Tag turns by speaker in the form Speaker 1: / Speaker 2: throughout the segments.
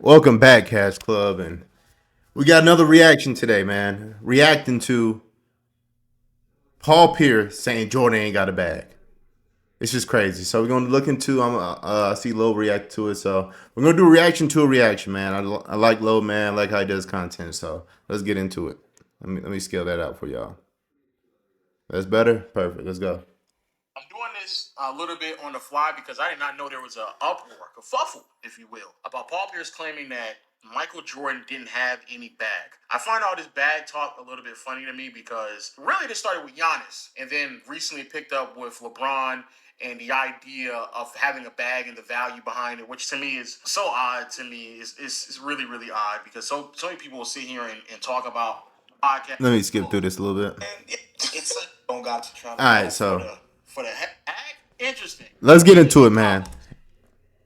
Speaker 1: Welcome back, Cash Club, and we got another reaction today, man. Reacting to Paul Pierce saying Jordan ain't got a bag. It's just crazy. So we're gonna look into. I see Low react to it, so we're gonna do a reaction to a reaction, man. I like Low, man. I like how he does content. So let's get into it. Let me scale that out for y'all. That's better. Perfect. Let's go.
Speaker 2: I'm doing this a little bit on the fly because I did not know there was a uproar, a fuffle, if you will, about Paul Pierce claiming that Michael Jordan didn't have any bag. I find all this bag talk a little bit funny to me because really this started with Giannis and then recently picked up with LeBron and the idea of having a bag and the value behind it, which to me is so odd to me. It's really, really odd because so many people will sit here and talk about podcast.
Speaker 1: Let me skip through this a little bit.
Speaker 2: And it's like, don't got to try to
Speaker 1: All right, so
Speaker 2: for the heck. Interesting.
Speaker 1: let's get into it, man.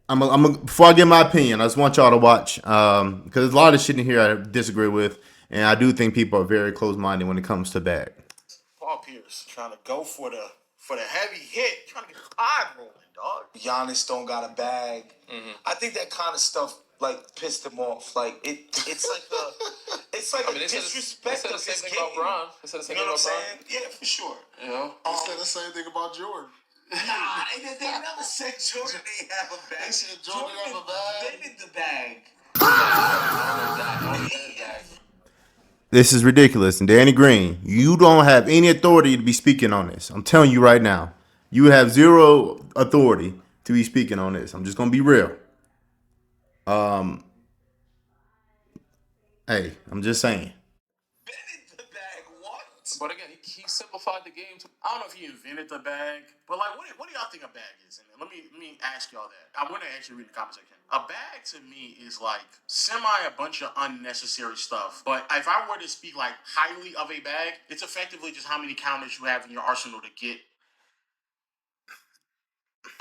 Speaker 1: Before I give my opinion, I just want y'all to watch because there's a lot of shit in here I disagree with, and I do think people are very close-minded when it comes to bag.
Speaker 2: Paul Pierce trying to go for the heavy hit, trying to get the pie rolling, dog.
Speaker 3: Giannis don't got a bag. I think that kind of stuff like pissed him off. Like it's like a disrespect of his game.
Speaker 4: Bron. They said the same
Speaker 3: You know
Speaker 4: thing
Speaker 3: what I'm
Speaker 4: about
Speaker 3: saying? Yeah, for sure.
Speaker 4: You know?
Speaker 5: They said the same thing about Jordan.
Speaker 3: Nah, they never said Jordan ain't have a bag.
Speaker 5: They said Jordan have a bag.
Speaker 3: Invented the bag.
Speaker 1: This is ridiculous. And Danny Green, you don't have any authority to be speaking on this. I'm telling you right now. You have zero authority to be speaking on this. I'm just gonna be real. Hey, I'm just saying.
Speaker 3: Invented the bag. What?
Speaker 4: But again, he simplified the game.
Speaker 2: I don't know if he invented the bag, but like, what do y'all think a bag is? And let me ask y'all that. I want to actually read the comment section. A bag to me is like a bunch of unnecessary stuff. But if I were to speak like highly of a bag, it's effectively just how many counters you have in your arsenal to get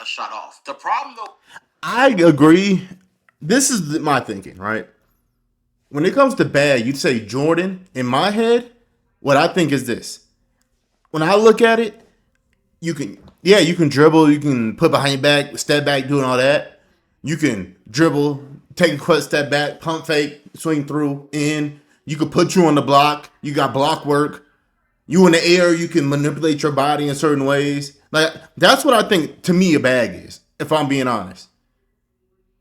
Speaker 2: a shot off. The problem though,
Speaker 1: I agree. This is my thinking, right? When it comes to bag, you'd say Jordan. In my head, what I think is this. When I look at it, you can dribble, you can put behind your back, step back, doing all that. You can dribble, take a quick step back, pump fake, swing through, in. You can put you on the block. You got block work. You in the air, you can manipulate your body in certain ways. Like that's what I think to me a bag is, if I'm being honest.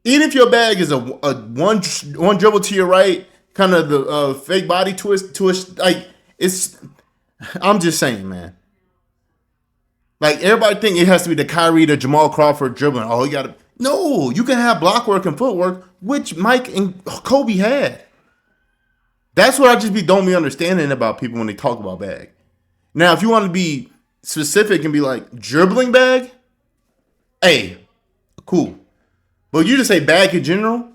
Speaker 1: Even if your bag is a one dribble to your right, kind of the fake body twist, like it's. I'm just saying, man. Like everybody think it has to be the Kyrie, the Jamal Crawford dribbling. Oh, you got to. No, you can have block work and footwork, which Mike and Kobe had. That's what I just don't be understanding about people when they talk about bag. Now, if you want to be specific and be like dribbling bag, hey, cool. But you just say bag in general,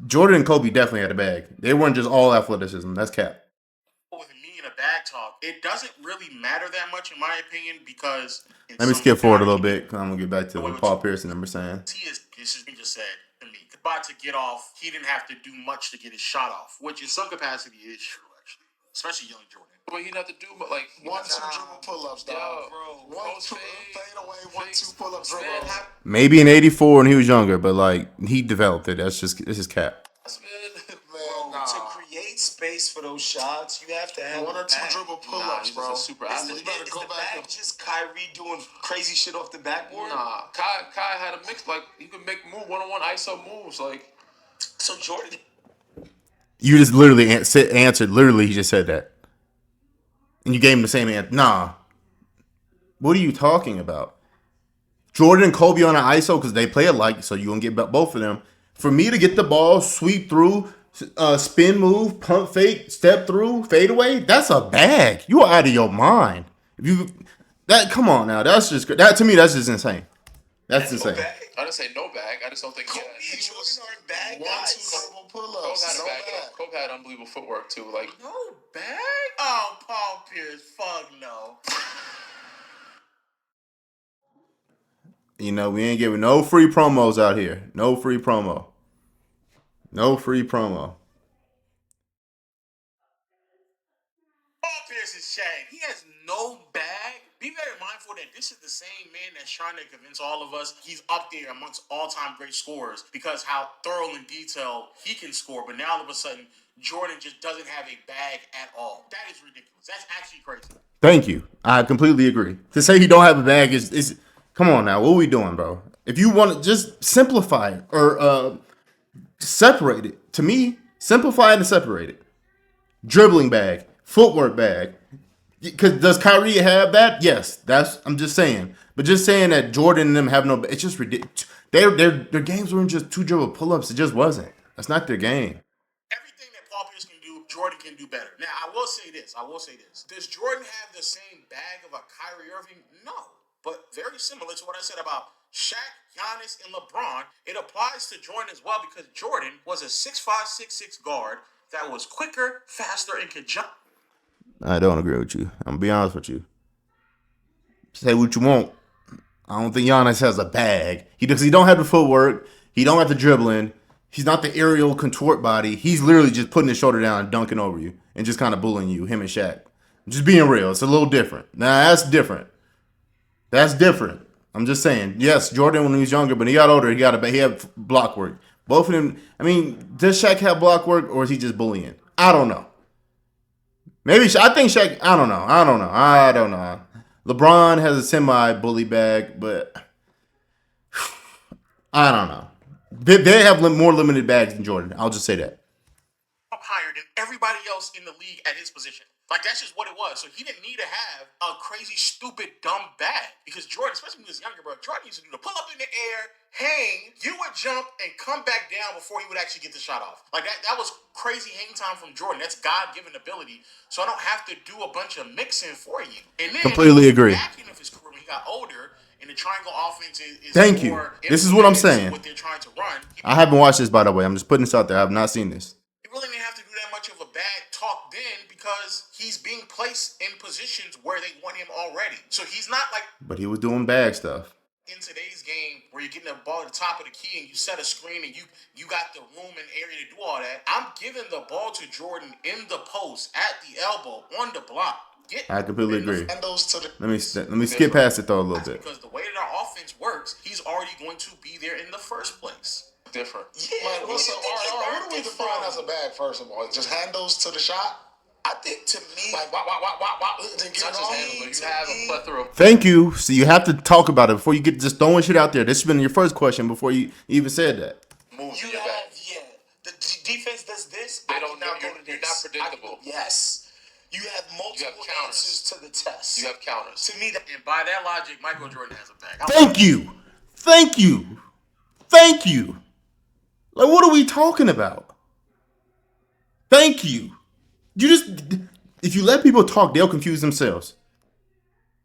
Speaker 1: Jordan and Kobe definitely had a bag. They weren't just all athleticism. That's cap.
Speaker 2: with me and a bag talk, it doesn't really matter that much in my opinion because
Speaker 1: Let me skip forward a little bit because I'm going to get back to what Paul Pierce and them were saying.
Speaker 2: He just said to me, about to get off, he didn't have to do much to get his shot off, which in some capacity is true, actually. Especially young Jordan.
Speaker 4: But he didn't have to do like
Speaker 5: 1-2 dribble pull-ups, dog.
Speaker 4: Yo, bro,
Speaker 5: 1-2 fade away, 1-2 pull-ups dribble.
Speaker 1: Maybe in '84 when he was younger, but like he developed it. This is cap.
Speaker 3: To create space for those shots, you have to have
Speaker 5: 1 or 2 dribble pull-ups,
Speaker 4: he's
Speaker 5: bro.
Speaker 4: just a super
Speaker 3: Is
Speaker 4: athlete.
Speaker 3: the,
Speaker 5: You better
Speaker 3: is
Speaker 5: go
Speaker 3: the
Speaker 5: back
Speaker 3: bag
Speaker 5: and
Speaker 3: just Kyrie doing crazy shit off the backboard?
Speaker 4: Nah, Kai had a mix. Like he could make one-on-one ISO moves. Like
Speaker 3: So Jordan,
Speaker 1: You just literally answered. Literally, he just said that, and you gave him the same answer. Nah. What are you talking about? Jordan and Kobe on an ISO because they play alike, so you're gonna get both of them. For me to get the ball, sweep through, spin move, pump fake, step through, fade away, that's a bag. You are out of your mind. Come on now, that's just that to me. That's just insane. That's insane.
Speaker 3: no bag.
Speaker 4: I didn't say no bag. I just don't think
Speaker 3: Kobe
Speaker 4: he
Speaker 3: and Jordan aren't bag
Speaker 5: 1-2
Speaker 3: guys.
Speaker 5: dribble
Speaker 4: Kobe
Speaker 5: pull-ups.
Speaker 4: had a
Speaker 5: No
Speaker 4: bag.
Speaker 5: bag.
Speaker 4: Kobe had unbelievable footwork too. Like
Speaker 2: No bag? Oh, Paul Pierce, fuck no.
Speaker 1: You know, we ain't giving no free promos out here. No free promo. No free promo.
Speaker 2: Paul Pierce is shag. He has no bag. Be very mindful that this is the same man that's trying to convince all of us he's up there amongst all-time great scorers because how thorough and detailed he can score. But now all of a sudden, Jordan just doesn't have a bag at all. That is ridiculous. That's actually crazy.
Speaker 1: Thank you. I completely agree. To say he don't have a bag is come on now. What are we doing, bro? If you want to just simplify it or separate it, to me, simplify it and separate it. Dribbling bag, footwork bag. Because does Kyrie have that? Yes. I'm just saying. But just saying that Jordan and them have no, it's just ridiculous. Their games weren't just 2 dribble pull-ups. It just wasn't. That's not their game.
Speaker 2: Everything that Paul Pierce can do, Jordan can do better. Now, I will say this. Does Jordan have the same bag of a Kyrie Irving? No. But very similar to what I said about Shaq, Giannis, and LeBron, it applies to Jordan as well because Jordan was a 6'5", 6'6" guard that was quicker, faster, and could jump.
Speaker 1: I don't agree with you. I'm gonna be honest with you. Say what you want. I don't think Giannis has a bag. He don't have the footwork. He don't have the dribbling. He's not the aerial contort body. He's literally just putting his shoulder down and dunking over you and just kind of bullying you, him and Shaq. Just being real. It's a little different. Nah, that's different. That's different. I'm just saying. Yes, Jordan when he was younger, but he got older, he had block work. Both of them. I mean, does Shaq have block work or is he just bullying? I don't know. Maybe I think Shaq. I don't know. LeBron has a semi-bully bag, but I don't know. They have more limited bags than Jordan. I'll just say that.
Speaker 2: Up higher than everybody else in the league at his position. Like, that's just what it was. So he didn't need to have a crazy, stupid, dumb bag. Because Jordan, especially when he was younger, bro, Jordan used to do the pull up in the air, hang, you would jump, and come back down before he would actually get the shot off. Like, that was crazy hang time from Jordan. That's God-given ability. So I don't have to do a bunch of mixing for you. And then,
Speaker 1: completely agree.
Speaker 2: Back end of his career, when he got older, and the triangle offense is
Speaker 1: Thank you. This is what I'm saying.
Speaker 2: What they're trying to run.
Speaker 1: I haven't watched this, by the way. I'm just putting this out there. I have not seen this.
Speaker 2: He really didn't have to do that much of a bad talk then because he's being placed in positions where they want him already. So he's not like.
Speaker 1: But he was doing bag stuff.
Speaker 2: In today's game, where you're getting the ball at the top of the key and you set a screen and you got the room and area to do all that, I'm giving the ball to Jordan in the post, at the elbow, on the block.
Speaker 1: I completely agree.
Speaker 5: Let
Speaker 1: me skip past it though a little bit.
Speaker 2: Because the way that our offense works, he's already going to be there in the first place.
Speaker 4: Different.
Speaker 5: Yeah. What do we define as a bag? First of all, just hand those to the shot.
Speaker 3: I think to me,
Speaker 5: Like, then get
Speaker 4: Not
Speaker 5: it
Speaker 4: just
Speaker 5: on.
Speaker 4: handle it. You have a plethora of.
Speaker 1: Thank you. So you have to talk about it before you get just throwing shit out there. This has been your first question before you even said that.
Speaker 4: Moves
Speaker 3: you
Speaker 4: in your
Speaker 3: have,
Speaker 4: back.
Speaker 3: the defense does this.
Speaker 4: They
Speaker 3: I
Speaker 4: don't
Speaker 3: cannot
Speaker 4: know.
Speaker 3: go to
Speaker 4: You're
Speaker 3: this.
Speaker 4: not predictable.
Speaker 3: Yes. You have multiple
Speaker 4: counters.
Speaker 3: answers to the test.
Speaker 4: You have counters.
Speaker 3: To me,
Speaker 2: And by that logic, Michael Jordan has a bag.
Speaker 1: Thank you. Thank you. Thank you. Like, what are we talking about? Thank you. If you let people talk, they'll confuse themselves.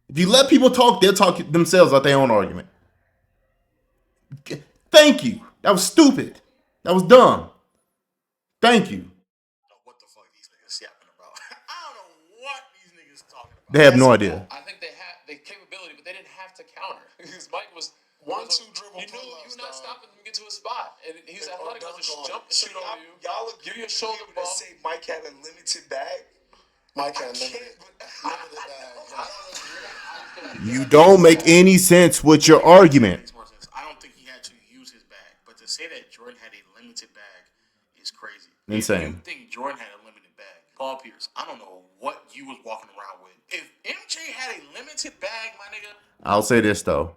Speaker 1: If you let people talk, they'll talk themselves out their own argument. Thank you. That was stupid. That was dumb. Thank you.
Speaker 2: What the fuck these niggas yapping about? I don't know what these niggas talking about.
Speaker 1: They have no idea.
Speaker 4: I think they had the capability, but they didn't have to counter because Mike was
Speaker 5: 1-2 dribble
Speaker 4: You knew
Speaker 5: pull-ups,
Speaker 4: you're not
Speaker 5: dog.
Speaker 4: stopping him to get to a spot, and he's athletic enough to
Speaker 5: dunk on
Speaker 4: jump
Speaker 5: it.
Speaker 4: and shoot over you.
Speaker 3: y'all
Speaker 4: Give you a shoulder
Speaker 3: able to
Speaker 4: ball.
Speaker 3: say Mike had a limited bag.
Speaker 5: Mike had
Speaker 3: I
Speaker 5: limited
Speaker 3: can't,
Speaker 5: bag.
Speaker 1: You don't make any sense with your argument.
Speaker 2: Makes more sense. I don't think he had to use his bag, but to say that Jordan had a limited bag is crazy.
Speaker 1: Insane.
Speaker 2: If you think Jordan had a limited bag, Paul Pierce, I don't know what you was walking around with. If MJ had a limited bag, my nigga.
Speaker 1: I'll say this though.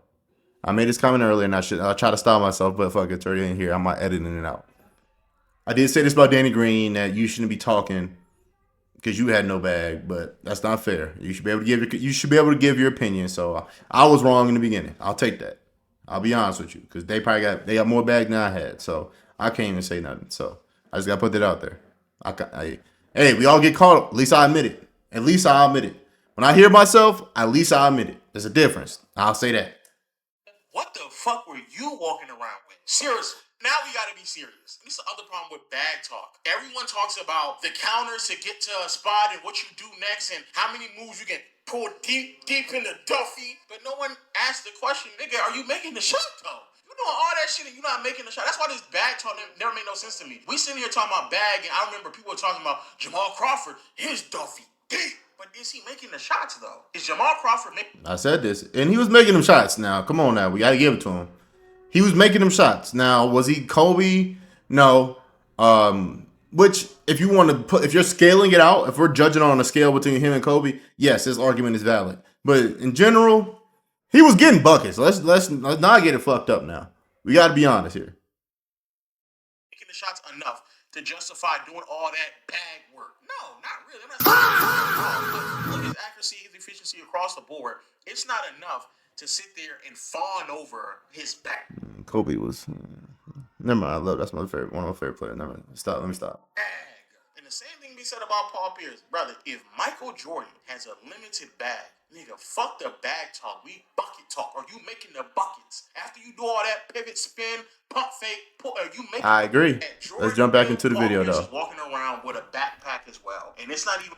Speaker 1: I made this comment earlier, and I'll try to stop myself, but fuck it, it's already in here. I'm not editing it out. I did say this about Danny Green that you shouldn't be talking because you had no bag, but that's not fair. You should be able to give your opinion. So I was wrong in the beginning. I'll take that. I'll be honest with you because they got more bag than I had, so I can't even say nothing. So I just gotta put that out there. Hey, we all get caught up. At least I admit it. When I hear myself, at least I admit it. There's a difference. I'll say that.
Speaker 2: What the fuck were you walking around with? Seriously. Now we gotta be serious. This is the other problem with bag talk. Everyone talks about the counters to get to a spot and what you do next and how many moves you can pull deep in the Duffy. But no one asked the question, nigga, are you making the shot though? You doing all that shit and you're not making the shot. That's why this bag talk never made no sense to me. We sitting here talking about bag and I remember people were talking about Jamal Crawford, his Duffy deep. But is he making the shots though? Is Jamal Crawford making?
Speaker 1: I said this, and he was making them shots. Now, come on, now we got to give it to him. He was making them shots. Now, was he Kobe? No. Which, if you want to put, if you're scaling it out, if we're judging on a scale between him and Kobe, yes, his argument is valid. But in general, he was getting buckets. Let's not get it fucked up now. We got to be honest here.
Speaker 2: Making the shots enough to justify doing all that bag work? No, not really. I'm not look at his accuracy, his efficiency across the board. It's not enough to sit there and fawn over his back.
Speaker 1: Kobe was. Never mind. I love that's my favorite. One of my favorite players. Never mind. Stop. Let me stop.
Speaker 2: And the same thing be said about Paul Pierce, brother. If Michael Jordan has a limited bag, nigga, fuck the bag talk. We bucket talk. Are you making the buckets after you do all that pivot spin, pump fake? Are you making?
Speaker 1: I agree. Let's jump back into the video though.
Speaker 2: Is walking around with a backpack as well, and it's not even.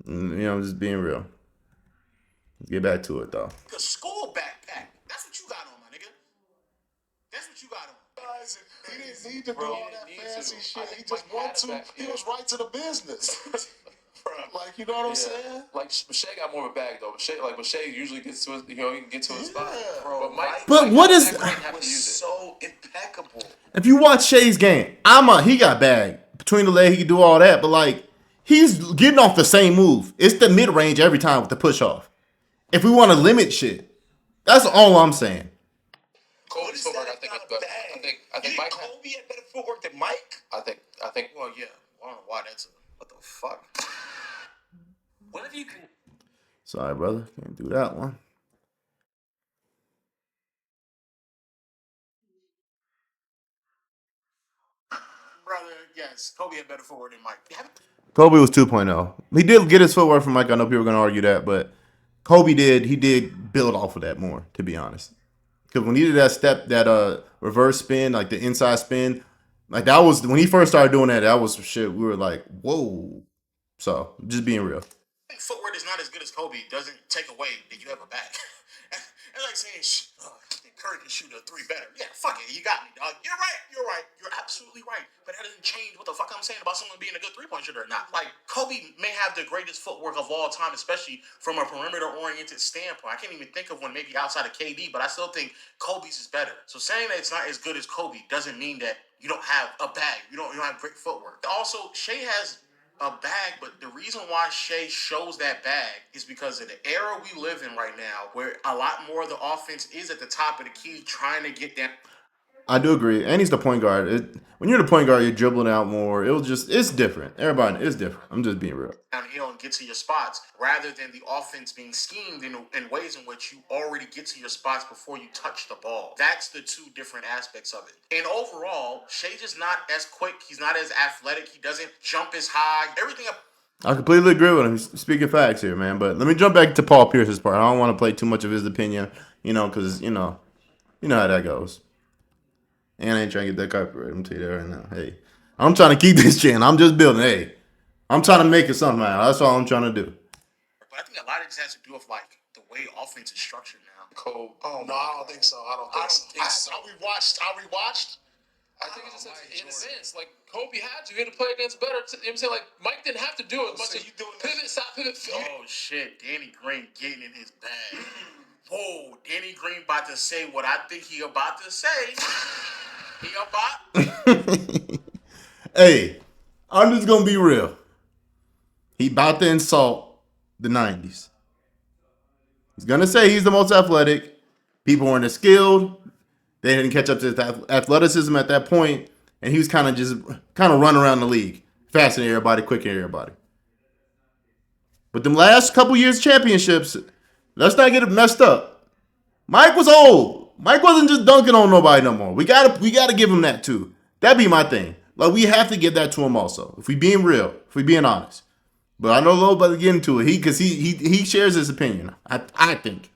Speaker 1: You know, just being real. Let's get back to it though.
Speaker 2: A school backpack. That's what you got on, my nigga. That's what you got on.
Speaker 5: He didn't need to do all that fancy shit. He just wanted to. He was right to the business. Like, you know what I'm saying?
Speaker 4: Like, Shea got more of a bag though. Shea usually gets to his, he can get to his spot.
Speaker 2: Bro,
Speaker 1: but what is
Speaker 3: so impeccable?
Speaker 1: If you watch Shea's game, he got bag between the leg. He can do all that, but like he's getting off the same move. It's the mid range every time with the push off. If we want to limit shit, that's all I'm saying.
Speaker 4: Kobe's footwork, I think Mike.
Speaker 3: Kobe had better footwork than Mike.
Speaker 4: I think.
Speaker 2: Well, yeah. I don't know why that's. What the fuck?
Speaker 3: What if you can?
Speaker 1: Sorry, brother. Can't do that one.
Speaker 2: Brother, yes. Kobe had better forward than Mike.
Speaker 1: Kobe was 2.0. He did get his footwork from Mike. I know people are going to argue that, but Kobe did. He did build off of that more, to be honest. Because when he did that step, that reverse spin, like the inside spin, like that was when he first started doing that. That was shit. We were like, whoa. So just being real.
Speaker 2: Footwork is not as good as Kobe. Doesn't take away that you have a back. It's like saying Curry can shoot a three better. Yeah, fuck it. You got me, dog. You're right. You're absolutely right. But that doesn't change what the fuck I'm saying about someone being a good three-point shooter or not. Like, Kobe may have the greatest footwork of all time, especially from a perimeter-oriented standpoint. I can't even think of one maybe outside of KD, but I still think Kobe's is better. So saying that it's not as good as Kobe doesn't mean that you don't have a bag. You don't have great footwork. Also, Shea has a bag, but the reason why Shea shows that bag is because of the era we live in right now, where a lot more of the offense is at the top of the key, trying to get that.
Speaker 1: I do agree, and he's the point guard. When you're the point guard, you're dribbling out more. It's different. Everybody, it's different. I'm just being real.
Speaker 2: Downhill and get to your spots, rather than the offense being schemed in ways in which you already get to your spots before you touch the ball. That's the two different aspects of it. And overall, Shea just not as quick. He's not as athletic. He doesn't jump as high. Everything up.
Speaker 1: I completely agree with him. He's speaking facts here, man. But let me jump back to Paul Pierce's part. I don't want to play too much of his opinion, because you know how that goes. And I ain't trying to get that copyright. I'm tell you that right now. Hey, I'm trying to keep this channel. I'm just building. Hey, I'm trying to make it something out. That's all I'm trying to do.
Speaker 2: But I think a lot of this has to do with like the way offense is structured now.
Speaker 5: Cool. Oh no, I don't think so. I don't think so. I rewatched.
Speaker 4: I think it's just in a sense, like Kobe had to. He had to play against better. You know what I'm saying? Like Mike didn't have to do as much as you doing pivot, stop, pivot.
Speaker 2: Oh shit, Danny Green getting in his bag. Whoa, Danny Green about to say what I think he about to say. He about.
Speaker 1: Hey, I'm just gonna be real. He about to insult the 90s. He's gonna say he's the most athletic. People weren't as skilled. They didn't catch up to his athleticism at that point, and he was kind of running around the league, faster than everybody, quicker than everybody. But the last couple years championships, let's not get it messed up. Mike was old. Mike wasn't just dunking on nobody no more. We gotta give him that too. That'd be my thing. Like, we have to give that to him also. If we being real, if we being honest. But I know a little about to get into it. He shares his opinion. I think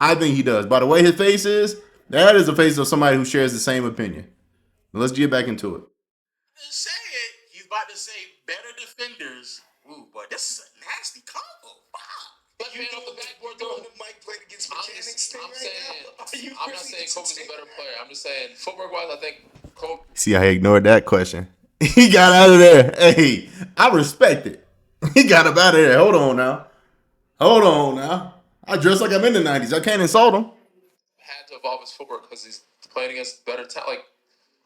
Speaker 1: he does. By the way his face is, that is the face of somebody who shares the same opinion. Let's get back into it.
Speaker 2: Say it. He's about to say better defenders. Ooh, boy, this is a nasty combo. Wow.
Speaker 3: Like you off the backboard doing the Mike played against mechanics.
Speaker 4: I'm not saying Kobe's a better player. I'm just saying footwork wise, I think Kobe.
Speaker 1: See how he ignored that question. He got out of there. Hey, I respect it. He got up out of there. Hold on now. Hold on now. I dress like I'm in the 90s. I can't insult him.
Speaker 4: Had to evolve his footwork because he's playing against better talent. Like,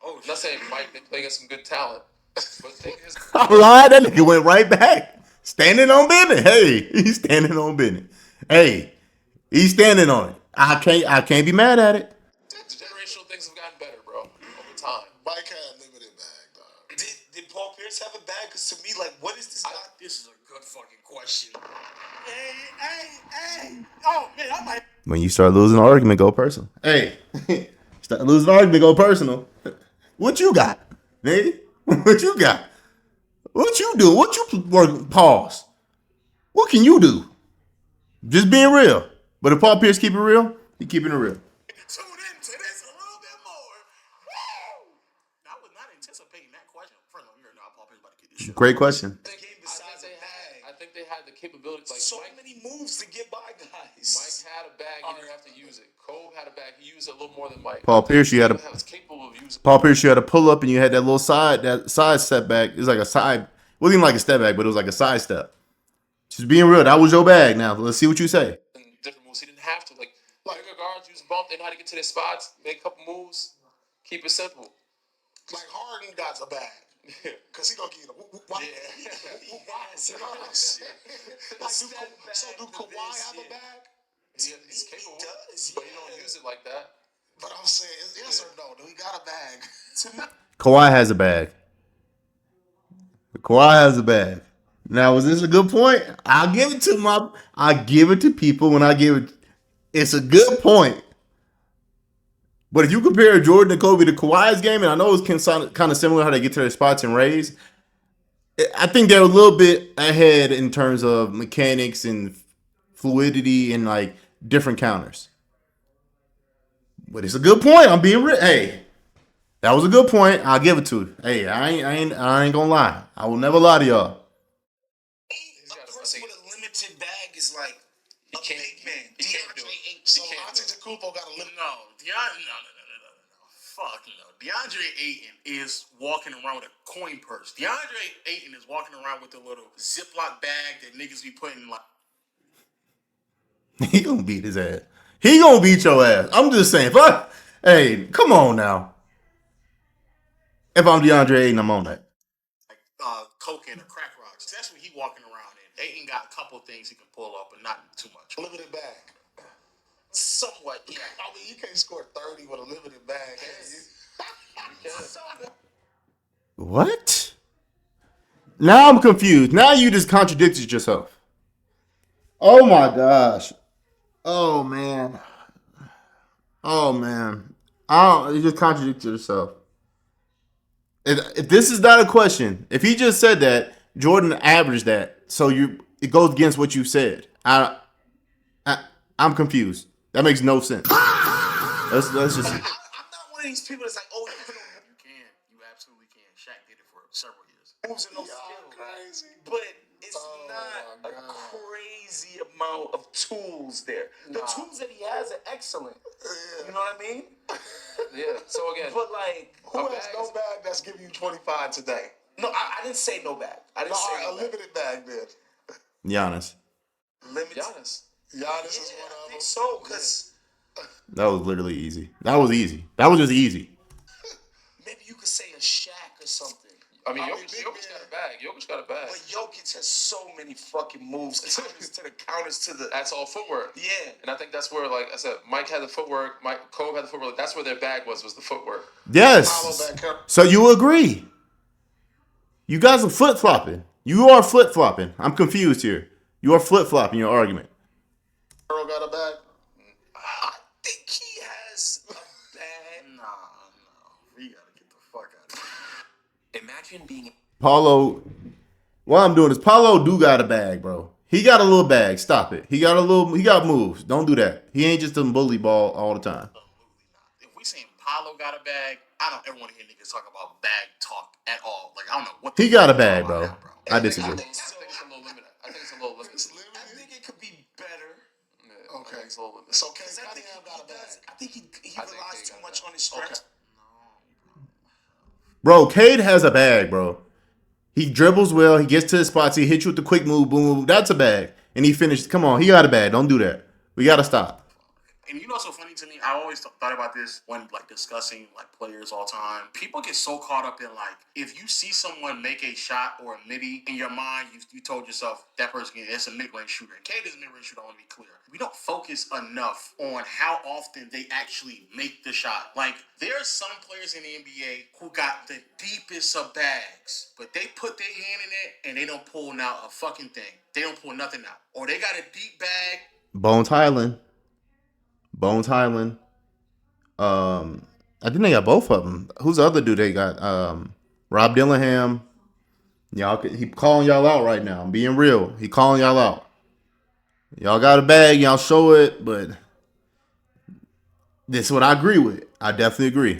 Speaker 4: I'm not saying Mike didn't play against some good talent, but taking his.
Speaker 1: All right, that nigga went right back. Standing on business. Hey, he's standing on business. Hey, he's standing on it. I can't be mad at it.
Speaker 4: The generational things have gotten better, bro, over time.
Speaker 5: Mike had limited bag, dog.
Speaker 3: Did Paul Pierce have a bag? Because to me, like, what is this guy?
Speaker 2: This is a good fucking question. Hey. Oh, man, I might.
Speaker 1: When you start losing an argument, go personal. Hey, start losing an argument, go personal. What you got, nigga? What you got? What you do? What you work? Pause. What can you do? Just being real. But if Paul Pierce keep it real, he keeping it real.
Speaker 2: Tune into this a little bit more. Woo! I was not anticipating that question. First of all, you're not Paul Pierce about to get this shit.
Speaker 1: Great question.
Speaker 4: I think they had the capability. Like
Speaker 3: So
Speaker 4: Mike,
Speaker 3: many moves to get by guys.
Speaker 4: Mike had a bag, he didn't have to use it. Cove had a bag, he used it a little more than Mike.
Speaker 1: Paul Pierce, you had a
Speaker 4: was capable of using.
Speaker 1: Paul Pierce, you had a pull up and you had that little side step back. It was like a side. It wasn't even like a step back, but it was like a side step. Just being real, that was your bag. Now let's see what you say.
Speaker 4: And different moves, he didn't have to. Like bigger guards use bump, they know how to get to their spots, make a couple moves, keep it simple.
Speaker 5: Like Harden got a bag. Because he going to get him. Why? So do Kawhi have a bag?
Speaker 4: He's capable,
Speaker 3: does,
Speaker 4: but he don't use it like that.
Speaker 5: But I'm saying, yes or no? Do he got a bag?
Speaker 1: Kawhi has a bag. Kawhi has a bag. Now, was this a good point? I give it to people when I give it. It's a good point. But if you compare Jordan and Kobe to Kawhi's game, and I know it's kind of similar how they get to their spots and raise, I think they're a little bit ahead in terms of mechanics and fluidity and like different counters. But it's a good point. I'm being real. Hey, that was a good point. I'll give it to you. Hey, I ain't gonna lie. I will never lie to y'all.
Speaker 3: A person with a limited bag is like a big man.
Speaker 4: He can't do it.
Speaker 5: So Antetokounmpo got a limit.
Speaker 2: No. Fuck no. DeAndre Ayton is walking around with a coin purse. DeAndre Ayton is walking around with a little Ziploc bag that niggas be putting like.
Speaker 1: He gonna beat his ass. He gonna beat your ass. I'm just saying. Hey, come on now. If I'm DeAndre Ayton, I'm on that.
Speaker 2: Cocaine or crack rocks. That's what he walking around in. Ayton got a couple things he can pull up, but not too much.
Speaker 5: Limited bag.
Speaker 2: Somewhat, yeah.
Speaker 5: I mean, you can't score 30 with a limited bag.
Speaker 1: What? Now I'm confused. Now you just contradicted yourself. Oh my gosh. Oh man. You just contradicted yourself. If this is not a question, if he just said that, Jordan averaged that, so it goes against what you said. I'm confused. That makes no sense. Let's just.
Speaker 3: I'm not one of these people that's like, oh,
Speaker 2: You can. You absolutely can. Shaq did it for several years.
Speaker 3: moves and no skill. Crazy. But it's not a crazy amount of tools there. The tools that he has are excellent. You know what I mean?
Speaker 4: Yeah. So again,
Speaker 3: But like,
Speaker 5: Who has no bag that's giving you 25 today?
Speaker 3: no, I didn't say no bag. I didn't say
Speaker 5: A
Speaker 3: no bag.
Speaker 5: limited bag then.
Speaker 1: Giannis.
Speaker 3: Limited.
Speaker 4: Giannis.
Speaker 5: Giannis is
Speaker 3: Yeah,
Speaker 5: one
Speaker 3: I
Speaker 5: of
Speaker 3: think
Speaker 5: them.
Speaker 3: so, because
Speaker 1: That was literally easy. That was just easy.
Speaker 3: maybe you could say a Shaq or something.
Speaker 4: I mean,
Speaker 5: I mean,
Speaker 4: Jokic
Speaker 5: big
Speaker 4: got a bag. Jokic got a bag.
Speaker 3: But Jokic has so many fucking moves. Counters to the.
Speaker 4: That's all footwork.
Speaker 3: Yeah.
Speaker 4: And I think that's where, like I said, Mike had the footwork. Cove had the footwork. That's where their bag was the footwork.
Speaker 1: Yes. So you agree. You guys are flip-flopping. You are flip-flopping. I'm confused here. You are flip-flopping your argument.
Speaker 5: Earl got a bag.
Speaker 3: I think he has a bag.
Speaker 2: No. We gotta get the fuck out of here.
Speaker 3: Imagine being.
Speaker 1: Paulo, what I'm doing is Paulo do got a bag, bro. He got a little bag. Stop it. He got moves. Don't do that. He ain't just a bully ball all the time.
Speaker 2: Absolutely not. If we saying Paulo got a bag, I don't ever want to hear niggas talk about bag talk at all. Like, I don't know what.
Speaker 1: He got a bag, bro. I disagree.
Speaker 4: I think it's a little limited. I think it's a little limited.
Speaker 3: I think it could be better.
Speaker 4: Yeah,
Speaker 5: Okay.
Speaker 4: I think it's a little limited.
Speaker 5: So
Speaker 3: Because I think
Speaker 5: Cunningham got a bag.
Speaker 3: I think he
Speaker 4: I think
Speaker 3: relies
Speaker 4: they
Speaker 3: too
Speaker 4: got
Speaker 3: much
Speaker 4: that.
Speaker 3: on his strength.
Speaker 1: Bro, Cade has a bag, bro. He dribbles well. He gets to his spots. He hits you with the quick move, boom, boom. That's a bag. and he finished. Come on, he got a bag. Don't do that. We gotta stop.
Speaker 2: And you know what's so funny to me? I always thought about this when like discussing like players all time. People get so caught up in like if you see someone make a shot or a midi in your mind, you told yourself that person it's a mid-range shooter. Cade is a mid-range shooter. I want to be clear. We don't focus enough on how often they actually make the shot. Like there are some players in the NBA who got the deepest of bags, but they put their hand in it and they don't pull out a fucking thing. They don't pull nothing out, or they got a deep bag.
Speaker 1: Bones Highland. I think they got both of them. Who's the other dude they got? Rob Dillingham. He calling y'all out right now. I'm being real. He calling y'all out. Y'all got a bag. Y'all show it, but this is what I agree with. I definitely agree.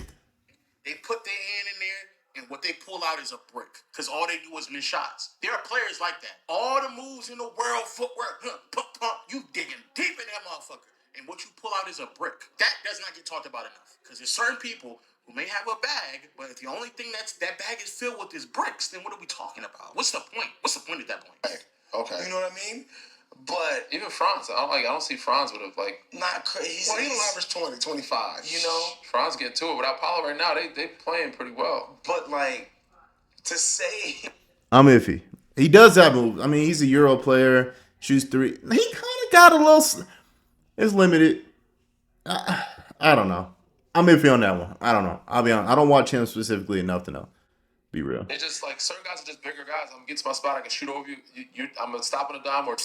Speaker 2: They put their hand in there, and what they pull out is a brick. Because all they do is miss shots. There are players like that. All the moves in the world, footwork, pump, you digging deep in that motherfucker. And what you pull out is a brick. That does not get talked about enough. Because there's certain people who may have a bag, but if the only thing that bag is filled with is bricks, then what are we talking about? What's the point? What's the point at that point?
Speaker 3: Okay. You know what I mean? But
Speaker 4: even Franz, I don't see Franz would have like
Speaker 3: not crazy.
Speaker 5: Well, he'll average 20, 25.
Speaker 3: You know,
Speaker 4: Franz getting to it without Paulo right now. They playing pretty well.
Speaker 3: But like to say,
Speaker 1: I'm iffy. He does have moves. I mean, he's a Euro player. Shoots three. He kind of got a little. It's limited. I don't know. I'm iffy on that one. I don't know. I'll be honest. I don't watch him specifically enough to know. Be real.
Speaker 4: It's just like certain guys are just bigger guys. I'm gonna get to my spot. I can shoot over you. I'm gonna stop on a dime or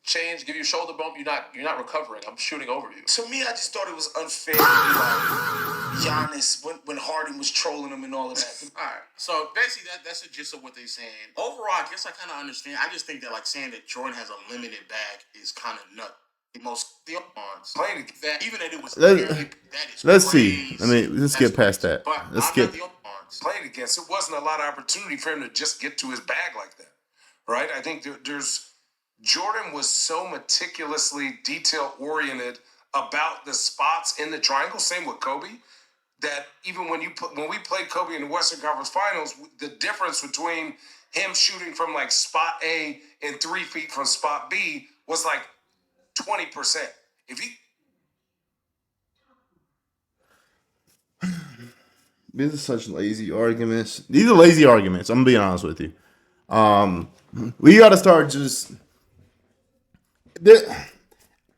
Speaker 4: change, give you a shoulder bump. You're not recovering. I'm shooting over you.
Speaker 3: To me, I just thought it was unfair to be like Giannis when Harden was trolling him and all of that.
Speaker 2: All right. So basically, that's the gist of what they're saying. Overall, I guess I kind of understand. I just think that like saying that Jordan has a limited bag is kind of nut. The odds
Speaker 3: Playing
Speaker 2: that even that it was
Speaker 1: let's see. I mean, let's get past that.
Speaker 2: But
Speaker 1: let's get
Speaker 5: playing against. It wasn't a lot of opportunity for him to just get to his bag like that, right? I think there's Jordan was so meticulously detail oriented about the spots in the triangle. Same with Kobe. That even when we played Kobe in the Western Conference Finals, the difference between him shooting from like spot A and 3 feet from spot B was like 20%. If he
Speaker 1: These are such lazy arguments. These are lazy arguments. I'm gonna be honest with you. We gotta start just.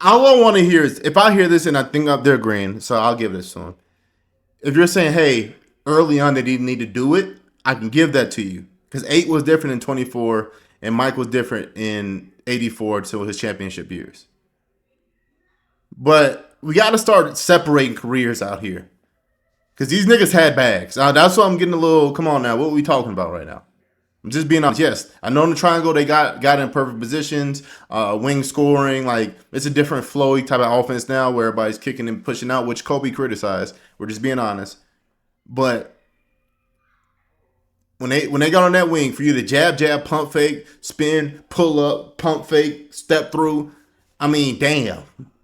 Speaker 1: All I want to hear is if I hear this and I think they're agreeing, so I'll give this to them. If you're saying, hey, early on they didn't need to do it, I can give that to you because 8 was different in 24 and Mike was different in 84 to his championship years. But we got to start separating careers out here. Because these niggas had bags. That's why I'm getting a little, come on now, what are we talking about right now? I'm just being honest. Yes, I know in the triangle they got in perfect positions, wing scoring. Like, it's a different flowy type of offense now where everybody's kicking and pushing out, which Kobe criticized. We're just being honest. But when they got on that wing, for you to jab, pump fake, spin, pull up, pump fake, step through, I mean, damn.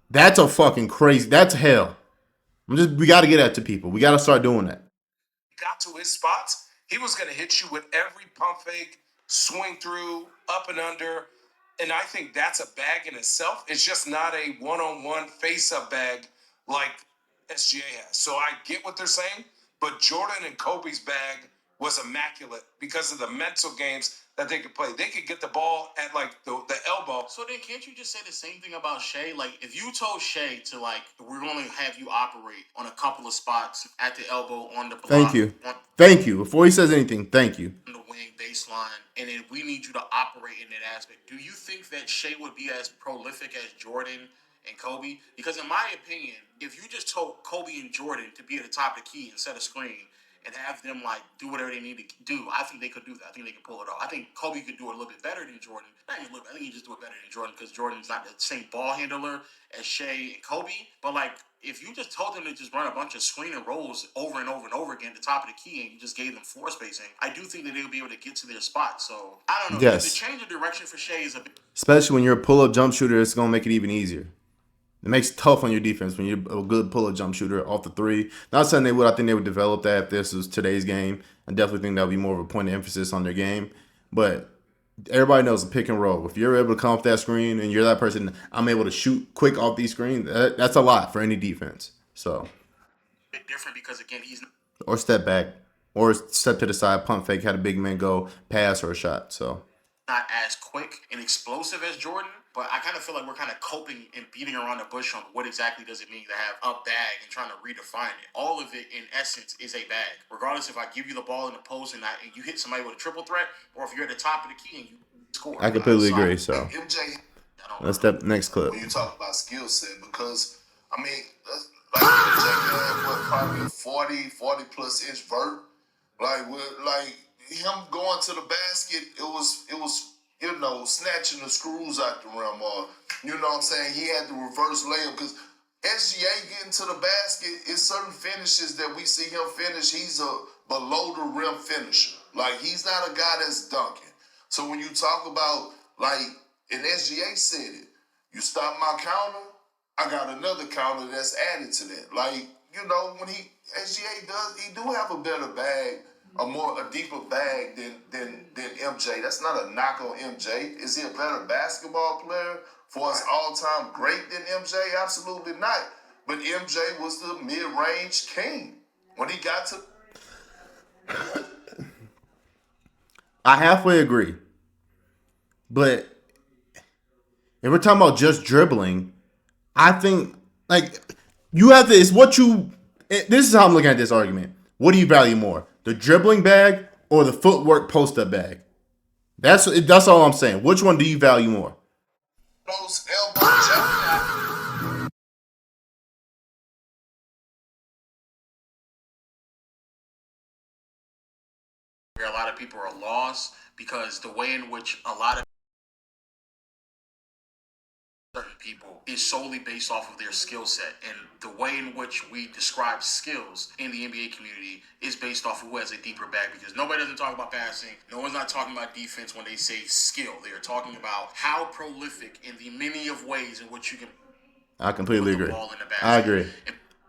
Speaker 1: That's a fucking crazy. That's hell. We got to get that to people. We got to start doing that.
Speaker 5: got to his spots, he was going to hit you with every pump fake, swing through, up and under. And I think that's a bag in itself. It's just not a one-on-one face-up bag like SGA has. So I get what they're saying, but Jordan and Kobe's bag was immaculate because of the mental games that they could play. They could get the ball at like the elbow.
Speaker 2: So then can't you just say the same thing about Shea? Like if you told Shea to like, we're going to have you operate on a couple of spots at the elbow, on the block.
Speaker 1: Thank you. Before he says anything, thank you.
Speaker 2: On the wing baseline, and then we need you to operate in that aspect. Do you think that Shea would be as prolific as Jordan and Kobe? Because in my opinion, if you just told Kobe and Jordan to be at the top of the key and set a screen and have them like do whatever they need to do, I think they could do that. I think they could pull it off. I think Kobe could do it a little bit better than Jordan. Not even a little bit. I think he just do it better than Jordan because Jordan's not the same ball handler as Shea and Kobe. But like, if you just told them to just run a bunch of screen and rolls over and over and over again at the top of the key and you just gave them floor spacing, I do think that they would be able to get to their spot. So I don't know.
Speaker 1: Yes.
Speaker 2: The change of direction for Shea is a bit.
Speaker 1: Especially when you're a pull-up jump shooter, it's going to make it even easier. It makes it tough on your defense when you're a good pull-up jump shooter off the three. Not saying they would. I think they would develop that if this was today's game. I definitely think that would be more of a point of emphasis on their game. But everybody knows a pick and roll. If you're able to come off that screen and you're that person, I'm able to shoot quick off these screens. That's a lot for any defense. So,
Speaker 2: Bit different because again, he's
Speaker 1: or step back, or step to the side, pump fake, had a big man go, pass or a shot. So,
Speaker 2: not as quick and explosive as Jordan, but I kind of feel like we're kind of coping and beating around the bush on what exactly does it mean to have a bag and trying to redefine it. All of it, in essence, is a bag. Regardless if I give you the ball in the post and you hit somebody with a triple threat, or if you're at the top of the key and you score.
Speaker 1: I completely agree. So,
Speaker 5: MJ,
Speaker 1: let's step next clip.
Speaker 5: when you talk about skill set, because I mean, like MJ had what, probably a 40 plus inch vert. Like him going to the basket, it was snatching the screws out the rim, or you know what I'm saying. He had the reverse layup because SGA getting to the basket is certain finishes that we see him finish. He's a below the rim finisher. Like he's not a guy that's dunking. So when you talk about like, and SGA said it, you stop my counter, I got another counter that's added to that. Like, when SGA does, he do have a better bag, a deeper bag than MJ. That's not a knock on MJ. Is he a better basketball player for his all-time great than MJ? Absolutely not. But MJ was the mid-range king when he got to.
Speaker 1: I halfway agree, but if we're talking about just dribbling, I think like you have to. It's what you. This is how I'm looking at this argument. What do you value more, the dribbling bag or the footwork post-up bag? That's all I'm saying. Which one do you value more?
Speaker 5: Those elbow jump.
Speaker 2: where a lot of people are lost because the way in which a lot of certain people is solely based off of their skill set, and the way in which we describe skills in the NBA community is based off of who has a deeper bag, because nobody doesn't talk about passing, no one's not talking about defense when they say skill. They are talking about how prolific in the many of ways in which you can
Speaker 1: I completely
Speaker 2: put the
Speaker 1: agree.
Speaker 2: ball in the basket.
Speaker 1: I agree.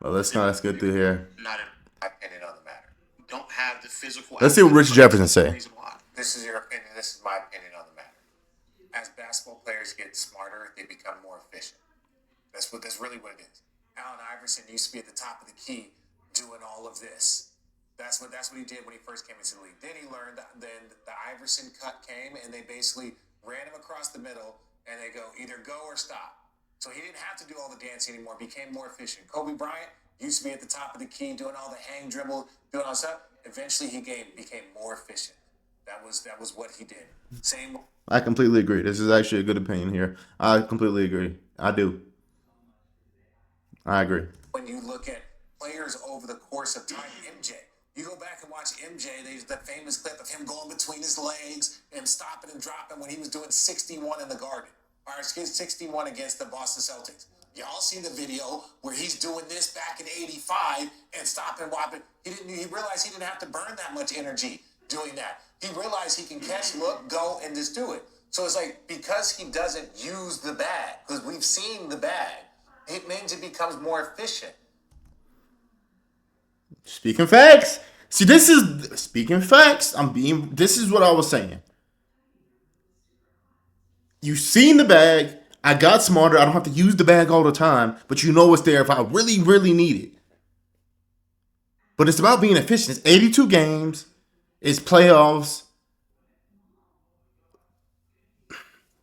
Speaker 1: Well, let's go through here.
Speaker 2: Not in my opinion on the matter. Don't have the physical.
Speaker 1: Let's see what Rich Jefferson say.
Speaker 6: This is your opinion. This is my opinion on the matter. As basketball players get smarter, they become more efficient. That's really what it is. Allen Iverson used to be at the top of the key doing all of this. That's what he did when he first came into the league. Then he learned that then the Iverson cut came and they basically ran him across the middle and they go either go or stop. So he didn't have to do all the dancing anymore, became more efficient. Kobe Bryant used to be at the top of the key doing all the hang dribble, doing all that stuff. Eventually he became more efficient. That was what he did. Same.
Speaker 1: I completely agree. This is actually a good opinion here. I completely agree. I do. I agree.
Speaker 6: When you look at players over the course of time, MJ, you go back and watch MJ, there's the famous clip of him going between his legs and stopping and dropping when he was doing 61 in the Garden. 61 against the Boston Celtics. Y'all see the video where he's doing this back in '85 and stopping, whopping. He realized he didn't have to burn that much energy doing that. He realized he can catch, look, go, and just do it. So it's like, because he doesn't use the bag, because we've seen the bag, it means it becomes more efficient.
Speaker 1: Speaking facts. See, this is speaking facts. This is what I was saying. You seen the bag. I got smarter. I don't have to use the bag all the time, but you know it's there if I really, really need it. But it's about being efficient. It's 82 games. It's playoffs.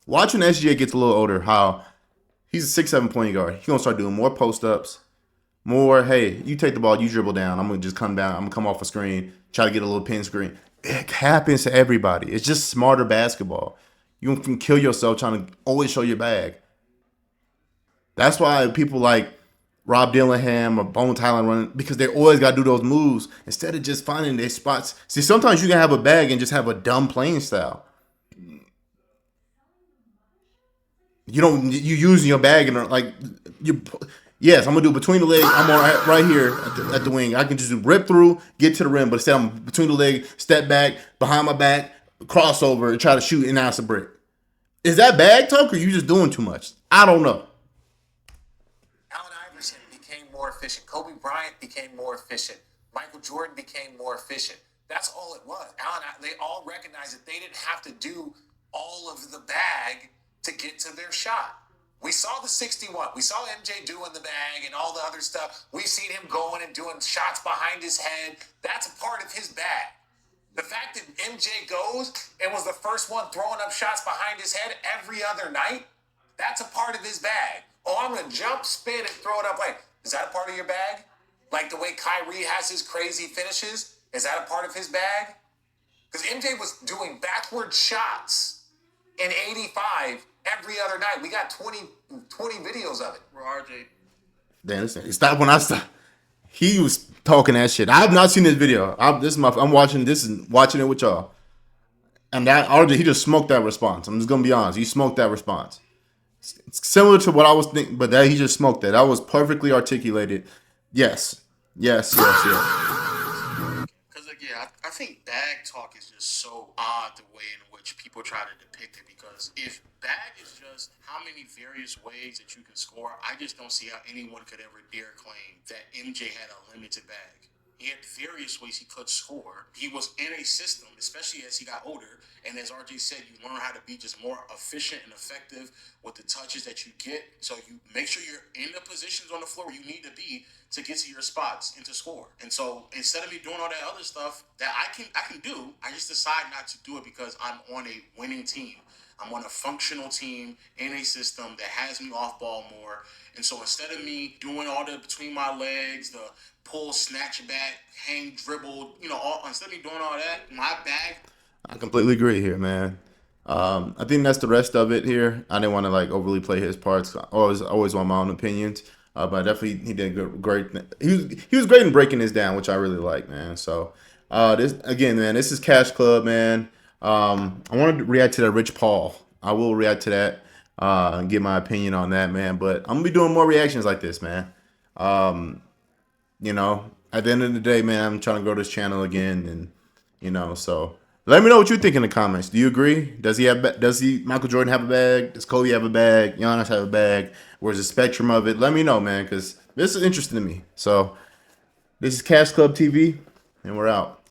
Speaker 1: Watching SGA gets a little older, how he's a 6'7" point guard. He's going to start doing more post-ups. More, hey, you take the ball, you dribble down. I'm going to just come down. I'm going to come off a screen, try to get a little pin screen. It happens to everybody. It's just smarter basketball. You can kill yourself trying to always show your bag. That's why people like Rob Dillingham or Bones Highland running, because they always got to do those moves instead of just finding their spots. See, sometimes you can have a bag and just have a dumb playing style. You using your bag and like you. Yes, I'm gonna do between the legs. I'm right here at the wing. I can just rip through, get to the rim, but instead I'm between the leg, step back, behind my back, crossover, and try to shoot and that's a brick. Is that bag talk or you just doing too much? I don't know.
Speaker 6: Allen Iverson became more efficient. Kobe Bryant became more efficient. Michael Jordan became more efficient. That's all it was. They all recognized that they didn't have to do all of the bag to get to their shot. We saw the 61. We saw MJ doing the bag and all the other stuff. We've seen him going and doing shots behind his head. That's a part of his bag. The fact that MJ goes and was the first one throwing up shots behind his head every other night, that's a part of his bag. Oh, I'm going to jump, spin, and throw it up. Like, is that a part of your bag? Like the way Kyrie has his crazy finishes? Is that a part of his bag? Because MJ was doing backward shots in 85 every other night. We got 20 videos of it.
Speaker 2: Bro, RJ.
Speaker 1: Damn, listen, stop when I stop. He was talking that shit. I've not seen this video. I'm watching this and watching it with y'all. And that RJ, he just smoked that response. I'm just gonna be honest. He smoked that response. It's similar to what I was thinking, but that he just smoked that. That was perfectly articulated. Yes. Yes.
Speaker 2: Because again, I think bag talk is just so odd the way in which people try to depict it. Because if bag is just how many various ways that you can score, I just don't see how anyone could ever dare claim that MJ had a limited bag. He had various ways he could score. He was in a system, especially as he got older. And as RJ said, you learn how to be just more efficient and effective with the touches that you get. So you make sure you're in the positions on the floor where you need to be to get to your spots and to score. And so instead of me doing all that other stuff that I can do, I just decide not to do it because I'm on a winning team. I'm on a functional team in a system that has me off ball more. And so instead of me doing all the between my legs, the pull, snatch back, hang, dribble, instead of me doing all that, my bag.
Speaker 1: I completely agree here, man. I think that's the rest of it here. I didn't want to like overly play his parts. I always want my own opinions. But definitely he did great. He was great in breaking this down, which I really like, man. So this again, man. This is Cash Club, man. I wanted to react to that Rich Paul. I will react to that and give my opinion on that, man. But I'm gonna be doing more reactions like this, man. At the end of the day, man, I'm trying to grow this channel again, and so let me know what you think in the comments. Do you agree? Does Michael Jordan have a bag? Does Kobe have a bag? Giannis have a bag? Where's the spectrum of it? Let me know, man, because this is interesting to me. So this is Cash Club TV, and we're out.